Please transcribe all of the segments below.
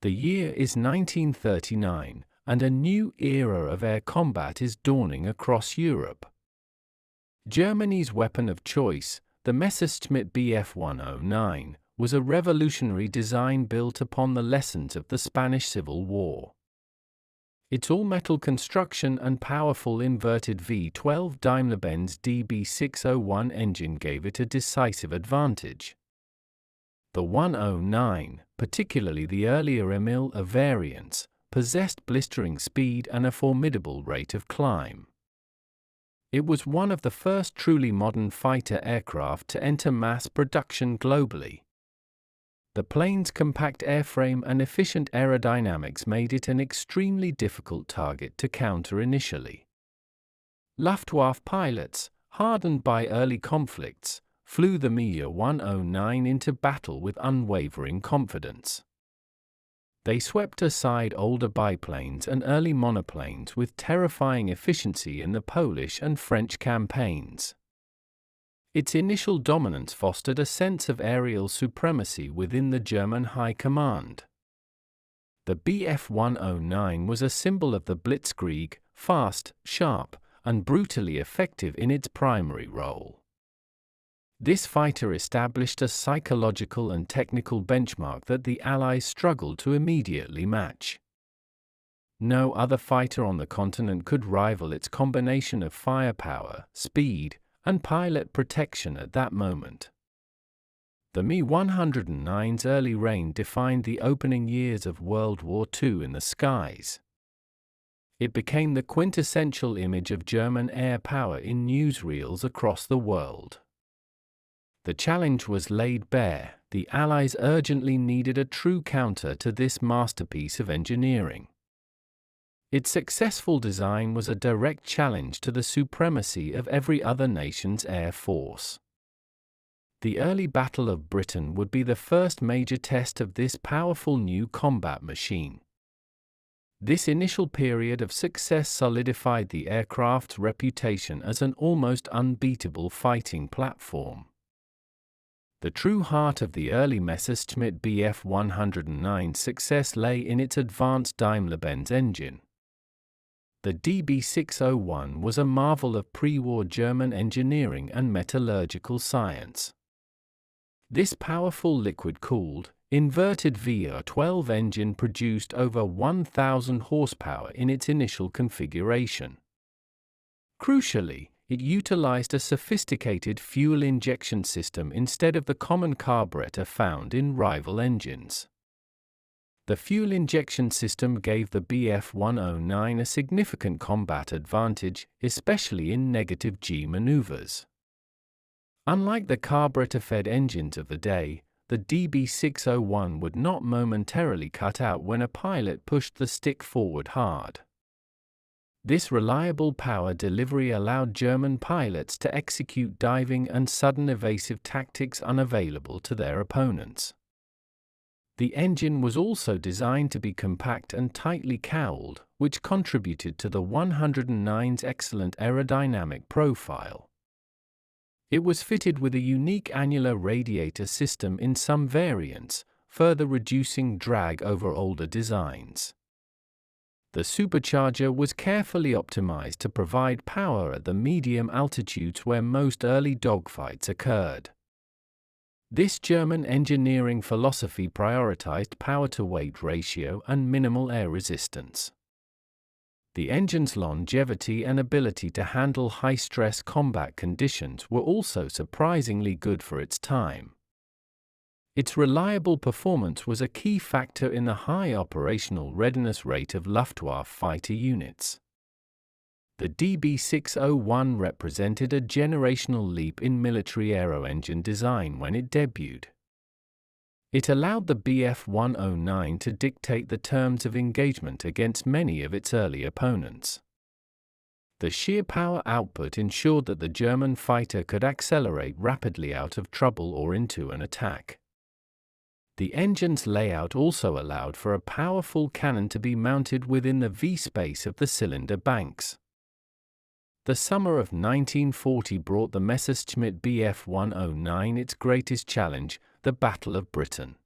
The year is 1939, and a new era of air combat is dawning across Europe. Germany's weapon of choice, the Messerschmitt Bf 109, was a revolutionary design built upon the lessons of the Spanish Civil War. Its all-metal construction and powerful inverted V12 Daimler-Benz DB601 engine gave it a decisive advantage. The 109, particularly the earlier Emil variants, possessed blistering speed and a formidable rate of climb. It was one of the first truly modern fighter aircraft to enter mass production globally. The plane's compact airframe and efficient aerodynamics made it an extremely difficult target to counter initially. Luftwaffe pilots, hardened by early conflicts, flew the Mi-109 into battle with unwavering confidence. They swept aside older biplanes and early monoplanes with terrifying efficiency in the Polish and French campaigns. Its initial dominance fostered a sense of aerial supremacy within the German high command. The Bf 109 was a symbol of the blitzkrieg, fast, sharp, and brutally effective in its primary role. This fighter established a psychological and technical benchmark that the Allies struggled to immediately match. No other fighter on the continent could rival its combination of firepower, speed, and pilot protection at that moment. The Mi-109's early reign defined the opening years of World War II in the skies. It became the quintessential image of German air power in newsreels across the world. The challenge was laid bare. The Allies urgently needed a true counter to this masterpiece of engineering. Its successful design was a direct challenge to the supremacy of every other nation's air force. The early Battle of Britain would be the first major test of this powerful new combat machine. This initial period of success solidified the aircraft's reputation as an almost unbeatable fighting platform. The true heart of the early Messerschmitt Bf 109's success lay in its advanced Daimler-Benz engine. The DB601 was a marvel of pre-war German engineering and metallurgical science. This powerful liquid-cooled, inverted V12 engine produced over 1,000 horsepower in its initial configuration. Crucially, it utilized a sophisticated fuel injection system instead of the common carburetor found in rival engines. The fuel injection system gave the Bf 109 a significant combat advantage, especially in negative G maneuvers. Unlike the carburetor-fed engines of the day, the DB601 would not momentarily cut out when a pilot pushed the stick forward hard. This reliable power delivery allowed German pilots to execute diving and sudden evasive tactics unavailable to their opponents. The engine was also designed to be compact and tightly cowled, which contributed to the 109's excellent aerodynamic profile. It was fitted with a unique annular radiator system in some variants, further reducing drag over older designs. The supercharger was carefully optimized to provide power at the medium altitudes where most early dogfights occurred. This German engineering philosophy prioritized power-to-weight ratio and minimal air resistance. The engine's longevity and ability to handle high-stress combat conditions were also surprisingly good for its time. Its reliable performance was a key factor in the high operational readiness rate of Luftwaffe fighter units. The DB601 represented a generational leap in military aero-engine design when it debuted. It allowed the Bf 109 to dictate the terms of engagement against many of its early opponents. The sheer power output ensured that the German fighter could accelerate rapidly out of trouble or into an attack. The engine's layout also allowed for a powerful cannon to be mounted within the V-space of the cylinder banks. The summer of 1940 brought the Messerschmitt Bf 109 its greatest challenge, the Battle of Britain.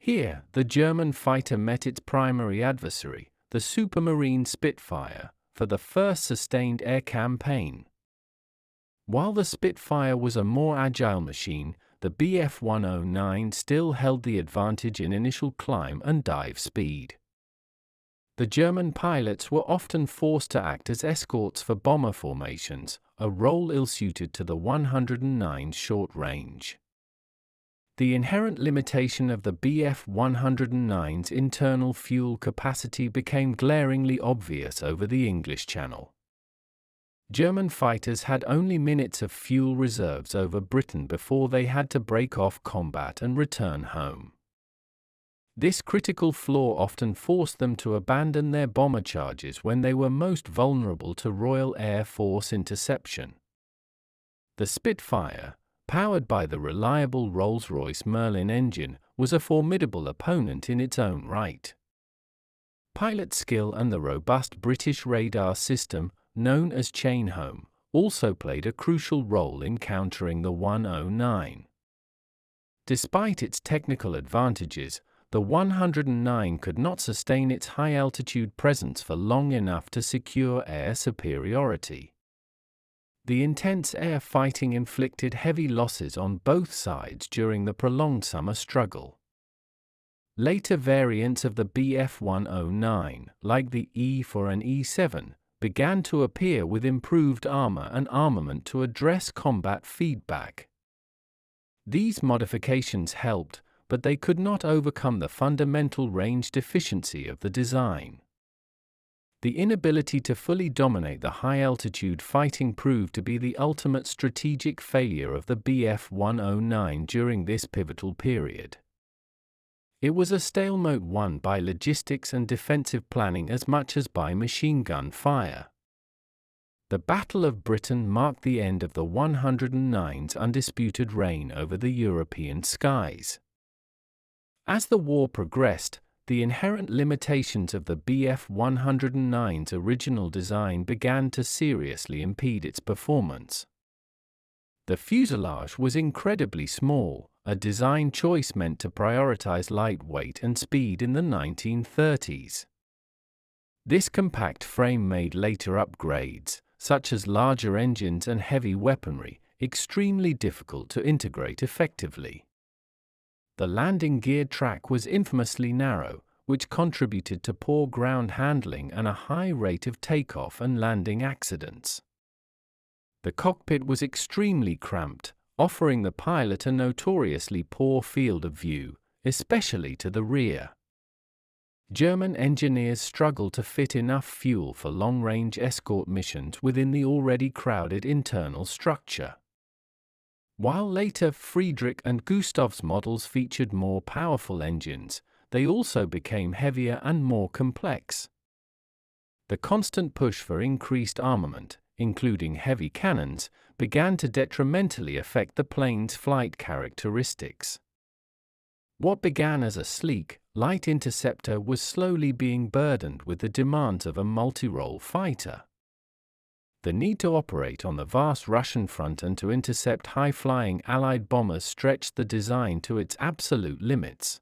Here, the German fighter met its primary adversary, the supermarine Spitfire, for the first sustained air campaign. While the Spitfire was a more agile machine, the Bf-109 still held the advantage in initial climb and dive speed. The German pilots were often forced to act as escorts for bomber formations, a role ill-suited to the 109's short range. The inherent limitation of the Bf-109's internal fuel capacity became glaringly obvious over the English Channel. German fighters had only minutes of fuel reserves over Britain before they had to break off combat and return home. This critical flaw often forced them to abandon their bomber charges when they were most vulnerable to Royal Air Force interception. The Spitfire, powered by the reliable Rolls-Royce Merlin engine, was a formidable opponent in its own right. Pilot skill and the robust British radar system, known as chain-home, also played a crucial role in countering the 109. Despite its technical advantages, the 109 could not sustain its high-altitude presence for long enough to secure air superiority. The intense air fighting inflicted heavy losses on both sides during the prolonged summer struggle. Later variants of the Bf-109, like the E4 and E7, began to appear with improved armor and armament to address combat feedback. These modifications helped, but they could not overcome the fundamental range deficiency of the design. The inability to fully dominate the high-altitude fighting proved to be the ultimate strategic failure of the Bf-109 during this pivotal period. It was a stalemate won by logistics and defensive planning as much as by machine gun fire. The Battle of Britain marked the end of the 109's undisputed reign over the European skies. As the war progressed, the inherent limitations of the Bf-109's original design began to seriously impede its performance. The fuselage was incredibly small, a design choice meant to prioritize lightweight and speed in the 1930s. This compact frame made later upgrades, such as larger engines and heavy weaponry, extremely difficult to integrate effectively. The landing gear track was infamously narrow, which contributed to poor ground handling and a high rate of takeoff and landing accidents. The cockpit was extremely cramped, offering the pilot a notoriously poor field of view, especially to the rear. German engineers struggled to fit enough fuel for long-range escort missions within the already crowded internal structure. While later Friedrich and Gustav's models featured more powerful engines, they also became heavier and more complex. The constant push for increased armament, including heavy cannons, began to detrimentally affect the plane's flight characteristics. What began as a sleek, light interceptor was slowly being burdened with the demands of a multi-role fighter. The need to operate on the vast Russian front and to intercept high-flying Allied bombers stretched the design to its absolute limits.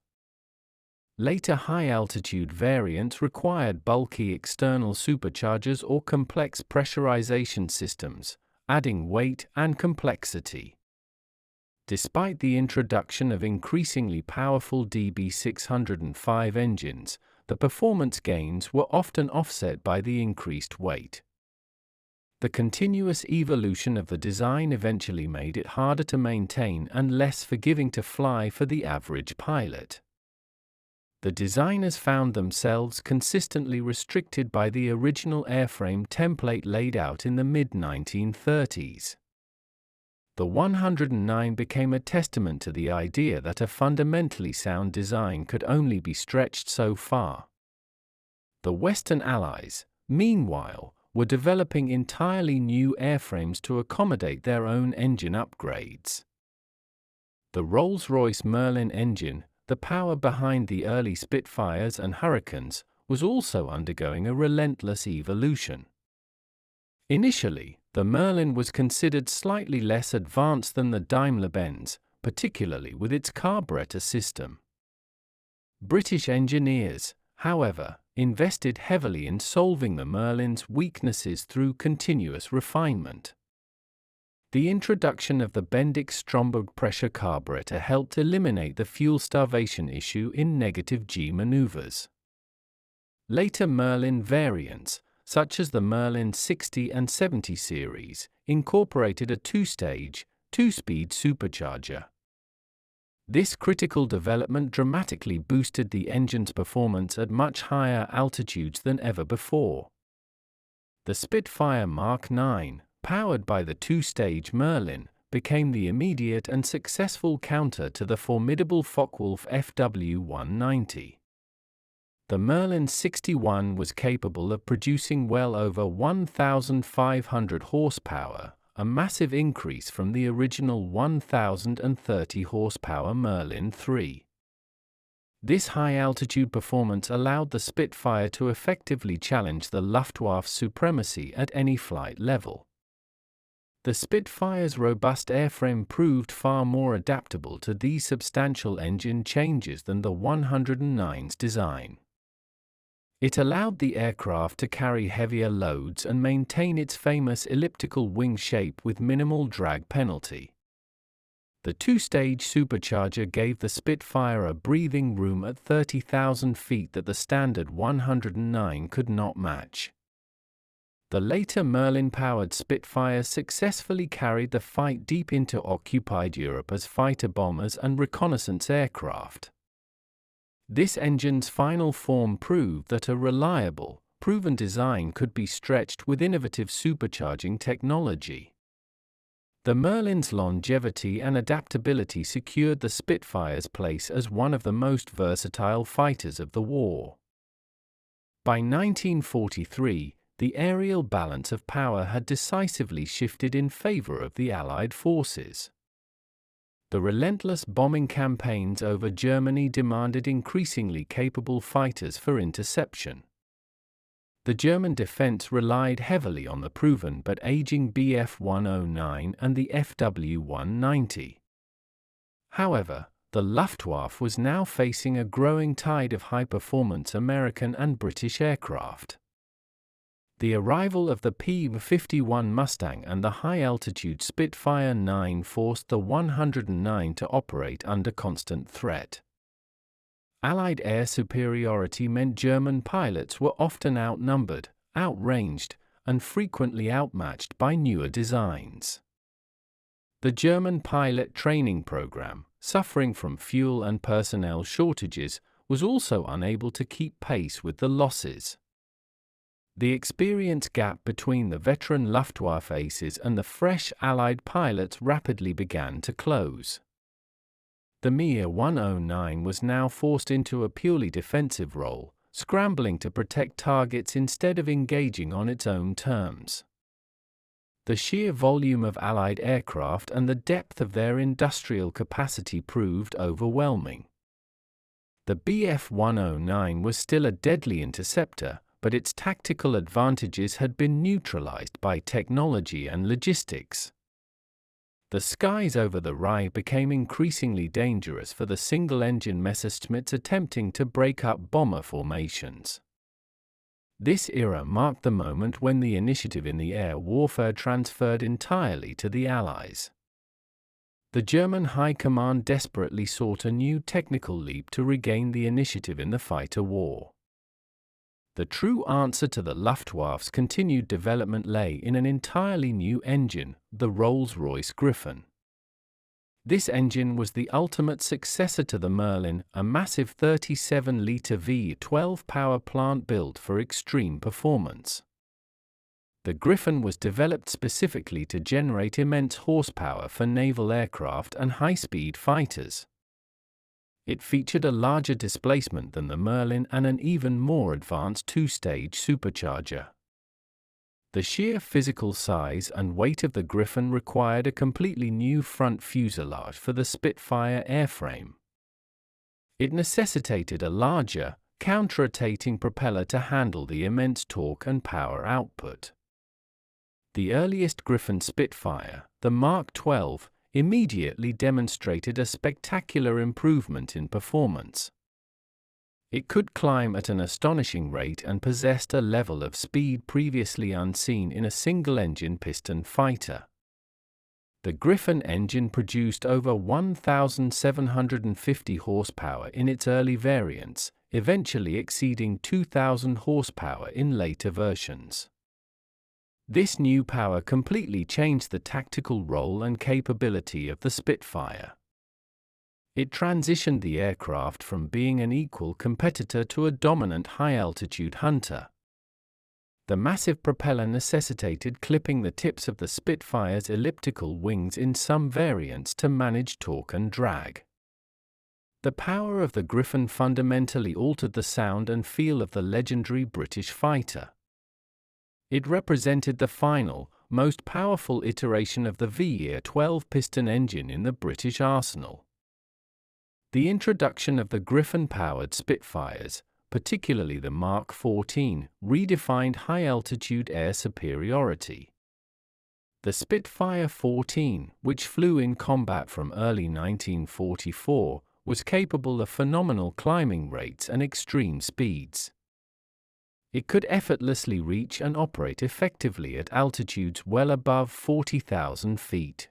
Later high-altitude variants required bulky external superchargers or complex pressurization systems, adding weight and complexity. Despite the introduction of increasingly powerful DB605 engines, the performance gains were often offset by the increased weight. The continuous evolution of the design eventually made it harder to maintain and less forgiving to fly for the average pilot. The designers found themselves consistently restricted by the original airframe template laid out in the mid-1930s. The 109 became a testament to the idea that a fundamentally sound design could only be stretched so far. The Western Allies, meanwhile, were developing entirely new airframes to accommodate their own engine upgrades. The Rolls-Royce Merlin engine, the power behind the early Spitfires and Hurricanes, was also undergoing a relentless evolution. Initially, the Merlin was considered slightly less advanced than the Daimler-Benz, particularly with its carburetor system. British engineers, however, invested heavily in solving the Merlin's weaknesses through continuous refinement. The introduction of the Bendix-Stromberg pressure carburetor helped eliminate the fuel starvation issue in negative G maneuvers. Later Merlin variants, such as the Merlin 60 and 70 series, incorporated a two-stage, two-speed supercharger. This critical development dramatically boosted the engine's performance at much higher altitudes than ever before. The Spitfire Mark IX, powered by the two-stage Merlin, became the immediate and successful counter to the formidable Focke-Wulf FW-190. The Merlin 61 was capable of producing well over 1,500 horsepower, a massive increase from the original 1,030 horsepower Merlin III. This high-altitude performance allowed the Spitfire to effectively challenge the Luftwaffe's supremacy at any flight level. The Spitfire's robust airframe proved far more adaptable to these substantial engine changes than the 109's design. It allowed the aircraft to carry heavier loads and maintain its famous elliptical wing shape with minimal drag penalty. The two-stage supercharger gave the Spitfire a breathing room at 30,000 feet that the standard 109 could not match. The later Merlin-powered Spitfires successfully carried the fight deep into occupied Europe as fighter bombers and reconnaissance aircraft. This engine's final form proved that a reliable, proven design could be stretched with innovative supercharging technology. The Merlin's longevity and adaptability secured the Spitfire's place as one of the most versatile fighters of the war. By 1943, the aerial balance of power had decisively shifted in favor of the Allied forces. The relentless bombing campaigns over Germany demanded increasingly capable fighters for interception. The German defense relied heavily on the proven but aging Bf-109 and the FW-190. However, the Luftwaffe was now facing a growing tide of high-performance American and British aircraft. The arrival of the P-51 Mustang and the high-altitude Spitfire 9 forced the 109 to operate under constant threat. Allied air superiority meant German pilots were often outnumbered, outranged, and frequently outmatched by newer designs. The German pilot training program, suffering from fuel and personnel shortages, was also unable to keep pace with the losses. The experience gap between the veteran Luftwaffe aces and the fresh Allied pilots rapidly began to close. The Me-109 was now forced into a purely defensive role, scrambling to protect targets instead of engaging on its own terms. The sheer volume of Allied aircraft and the depth of their industrial capacity proved overwhelming. The Bf-109 was still a deadly interceptor, but its tactical advantages had been neutralized by technology and logistics. The skies over the Ruhr became increasingly dangerous for the single-engine Messerschmitts attempting to break up bomber formations. This era marked the moment when the initiative in the air warfare transferred entirely to the Allies. The German High Command desperately sought a new technical leap to regain the initiative in the fighter war. The true answer to the Luftwaffe's continued development lay in an entirely new engine, the Rolls-Royce Griffon. This engine was the ultimate successor to the Merlin, a massive 37-litre V12 power plant built for extreme performance. The Griffon was developed specifically to generate immense horsepower for naval aircraft and high-speed fighters. It featured a larger displacement than the Merlin and an even more advanced two-stage supercharger. The sheer physical size and weight of the Griffon required a completely new front fuselage for the Spitfire airframe. It necessitated a larger, counter-rotating propeller to handle the immense torque and power output. The earliest Griffon Spitfire, the Mark XII, immediately demonstrated a spectacular improvement in performance. It could climb at an astonishing rate and possessed a level of speed previously unseen in a single-engine piston fighter. The Griffon engine produced over 1,750 horsepower in its early variants, eventually exceeding 2,000 horsepower in later versions. This new power completely changed the tactical role and capability of the Spitfire. It transitioned the aircraft from being an equal competitor to a dominant high-altitude hunter. The massive propeller necessitated clipping the tips of the Spitfire's elliptical wings in some variants to manage torque and drag. The power of the Griffon fundamentally altered the sound and feel of the legendary British fighter. It represented the final, most powerful iteration of the V-Year 12-piston engine in the British arsenal. The introduction of the Griffon-powered Spitfires, particularly the Mark 14, redefined high-altitude air superiority. The Spitfire 14, which flew in combat from early 1944, was capable of phenomenal climbing rates and extreme speeds. It could effortlessly reach and operate effectively at altitudes well above 40,000 feet.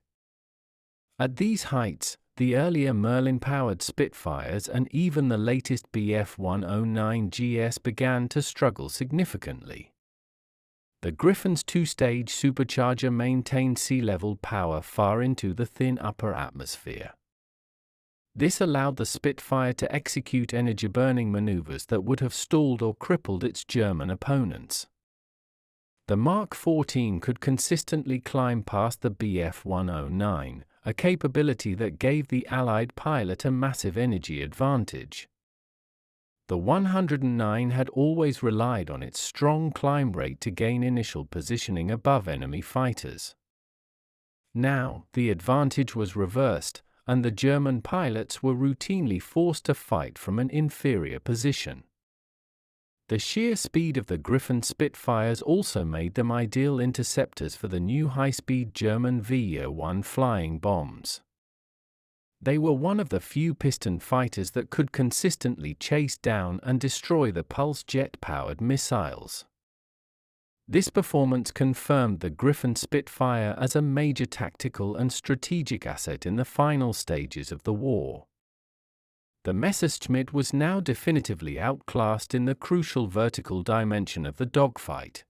At these heights, the earlier Merlin-powered Spitfires and even the latest Bf-109GS began to struggle significantly. The Griffon's two-stage supercharger maintained sea-level power far into the thin upper atmosphere. This allowed the Spitfire to execute energy-burning maneuvers that would have stalled or crippled its German opponents. The Mark 14 could consistently climb past the Bf-109, a capability that gave the Allied pilot a massive energy advantage. The 109 had always relied on its strong climb rate to gain initial positioning above enemy fighters. Now, the advantage was reversed, and the German pilots were routinely forced to fight from an inferior position. The sheer speed of the Griffon Spitfires also made them ideal interceptors for the new high-speed German V-1 flying bombs. They were one of the few piston fighters that could consistently chase down and destroy the pulse jet-powered missiles. This performance confirmed the Griffon Spitfire as a major tactical and strategic asset in the final stages of the war. The Messerschmitt was now definitively outclassed in the crucial vertical dimension of the dogfight.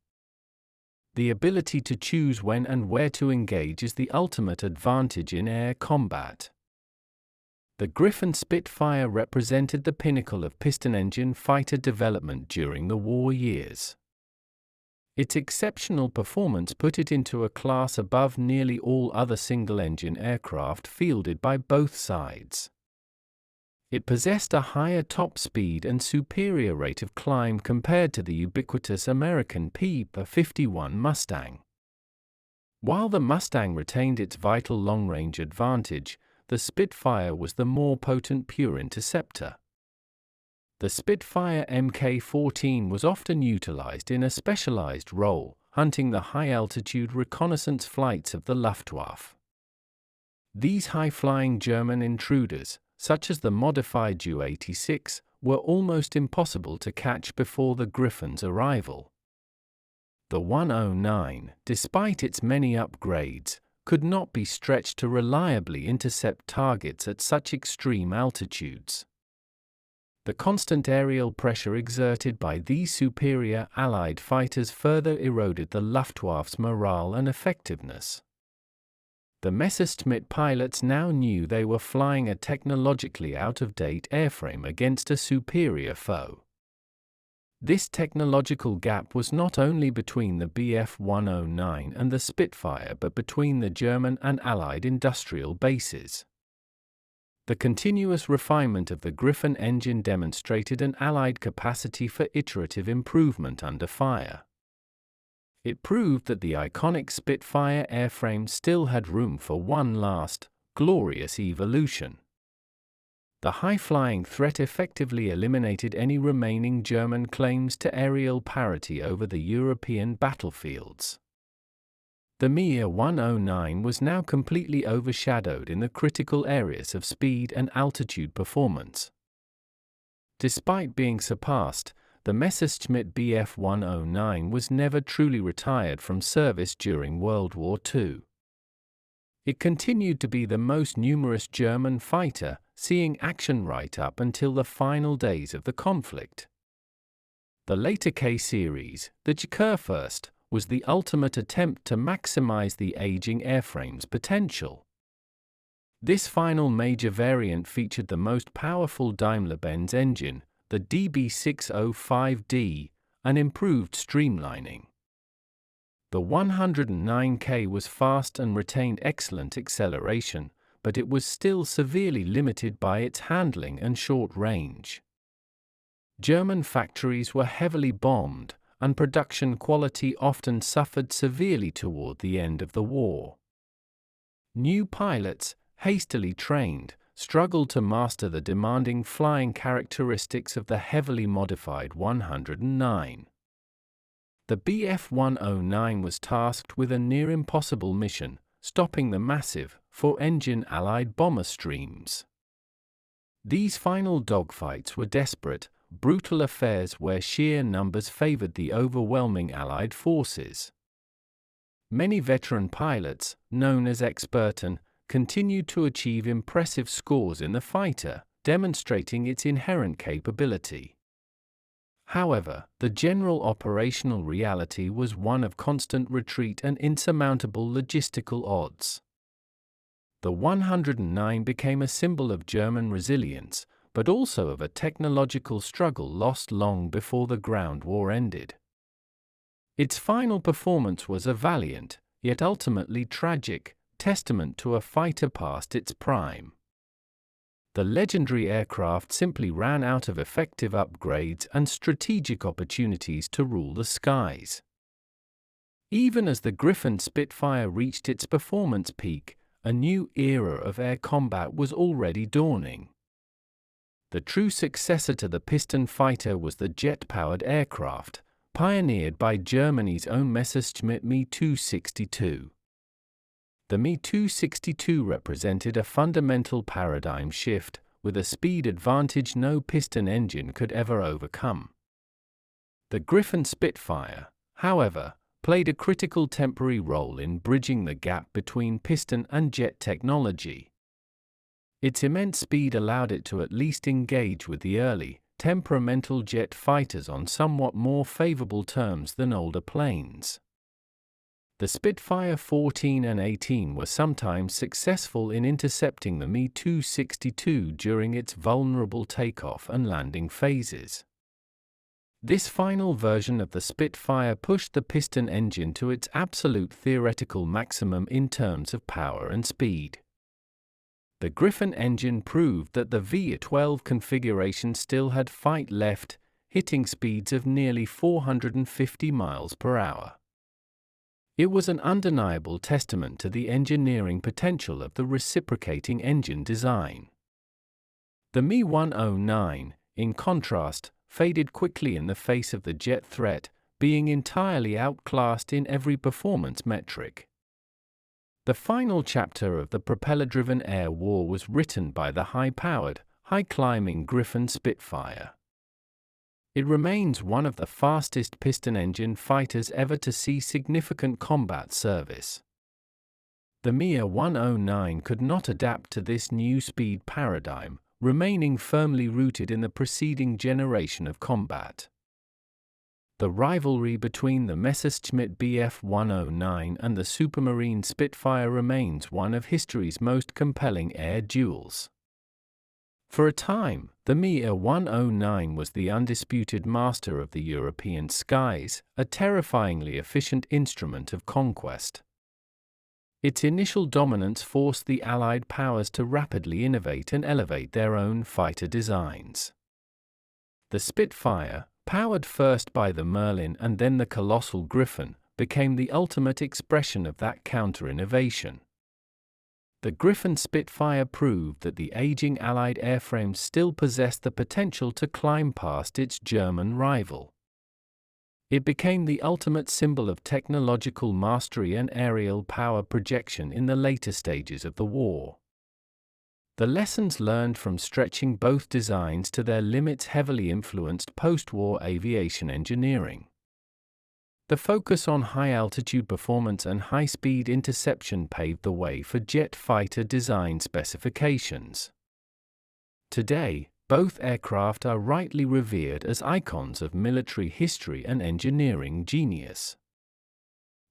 The ability to choose when and where to engage is the ultimate advantage in air combat. The Griffon Spitfire represented the pinnacle of piston-engine fighter development during the war years. Its exceptional performance put it into a class above nearly all other single-engine aircraft fielded by both sides. It possessed a higher top speed and superior rate of climb compared to the ubiquitous American P-51 Mustang. While the Mustang retained its vital long-range advantage, the Spitfire was the more potent pure interceptor. The Spitfire Mk-14 was often utilized in a specialized role, hunting the high-altitude reconnaissance flights of the Luftwaffe. These high-flying German intruders, such as the modified Ju-86, were almost impossible to catch before the Griffon's arrival. The 109, despite its many upgrades, could not be stretched to reliably intercept targets at such extreme altitudes. The constant aerial pressure exerted by these superior Allied fighters further eroded the Luftwaffe's morale and effectiveness. The Messerschmitt pilots now knew they were flying a technologically out-of-date airframe against a superior foe. This technological gap was not only between the Bf-109 and the Spitfire but between the German and Allied industrial bases. The continuous refinement of the Griffon engine demonstrated an Allied capacity for iterative improvement under fire. It proved that the iconic Spitfire airframe still had room for one last, glorious evolution. The high-flying threat effectively eliminated any remaining German claims to aerial parity over the European battlefields. The Me-109 was now completely overshadowed in the critical areas of speed and altitude performance. Despite being surpassed, the Messerschmitt Bf 109 was never truly retired from service during World War II. It continued to be the most numerous German fighter, seeing action right up until the final days of the conflict. The later K-series, the Kurfürst, was the ultimate attempt to maximize the aging airframe's potential. This final major variant featured the most powerful Daimler-Benz engine, the DB605D, and improved streamlining. The 109K was fast and retained excellent acceleration, but it was still severely limited by its handling and short range. German factories were heavily bombed, and production quality often suffered severely toward the end of the war. New pilots, hastily trained, struggled to master the demanding flying characteristics of the heavily modified 109. The Bf 109 was tasked with a near-impossible mission, stopping the massive, four-engine Allied bomber streams. These final dogfights were desperate, brutal affairs where sheer numbers favored the overwhelming Allied forces. Many veteran pilots, known as Experten, continued to achieve impressive scores in the fighter, demonstrating its inherent capability. However, the general operational reality was one of constant retreat and insurmountable logistical odds. The 109 became a symbol of German resilience, but also of a technological struggle lost long before the ground war ended. Its final performance was a valiant, yet ultimately tragic, testament to a fighter past its prime. The legendary aircraft simply ran out of effective upgrades and strategic opportunities to rule the skies. Even as the Griffon Spitfire reached its performance peak, a new era of air combat was already dawning. The true successor to the piston fighter was the jet-powered aircraft, pioneered by Germany's own Messerschmitt Me-262. The Me-262 represented a fundamental paradigm shift, with a speed advantage no piston engine could ever overcome. The Griffon Spitfire, however, played a critical temporary role in bridging the gap between piston and jet technology. Its immense speed allowed it to at least engage with the early, temperamental jet fighters on somewhat more favorable terms than older planes. The Spitfire 14 and 18 were sometimes successful in intercepting the Me-262 during its vulnerable takeoff and landing phases. This final version of the Spitfire pushed the piston engine to its absolute theoretical maximum in terms of power and speed. The Griffon engine proved that the V12 configuration still had fight left, hitting speeds of nearly 450 miles per hour. It was an undeniable testament to the engineering potential of the reciprocating engine design. The Me-109, in contrast, faded quickly in the face of the jet threat, being entirely outclassed in every performance metric. The final chapter of the propeller-driven air war was written by the high-powered, high-climbing Griffon Spitfire. It remains one of the fastest piston-engine fighters ever to see significant combat service. The Me-109 could not adapt to this new speed paradigm, remaining firmly rooted in the preceding generation of combat. The rivalry between the Messerschmitt Bf 109 and the Supermarine Spitfire remains one of history's most compelling air duels. For a time, the Me-109 was the undisputed master of the European skies, a terrifyingly efficient instrument of conquest. Its initial dominance forced the Allied powers to rapidly innovate and elevate their own fighter designs. The Spitfire, powered first by the Merlin and then the colossal Griffon, became the ultimate expression of that counter-innovation. The Griffon Spitfire proved that the aging Allied airframes still possessed the potential to climb past its German rival. It became the ultimate symbol of technological mastery and aerial power projection in the later stages of the war. The lessons learned from stretching both designs to their limits heavily influenced post-war aviation engineering. The focus on high-altitude performance and high-speed interception paved the way for jet fighter design specifications. Today, both aircraft are rightly revered as icons of military history and engineering genius.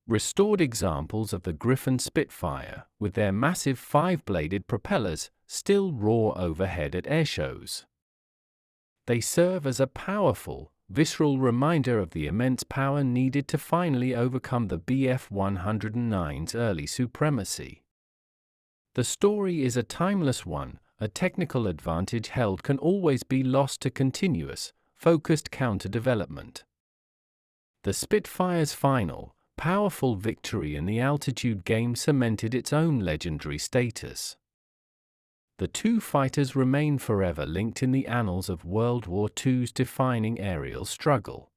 Restored examples of the Griffon Spitfire, with their massive 5-bladed propellers, still roar overhead at airshows. They serve as a powerful, visceral reminder of the immense power needed to finally overcome the Bf-109's early supremacy. The story is a timeless one. A technical advantage held can always be lost to continuous, focused counter-development. The Spitfire's final, powerful victory in the altitude game cemented its own legendary status. The two fighters remain forever linked in the annals of World War II's defining aerial struggle.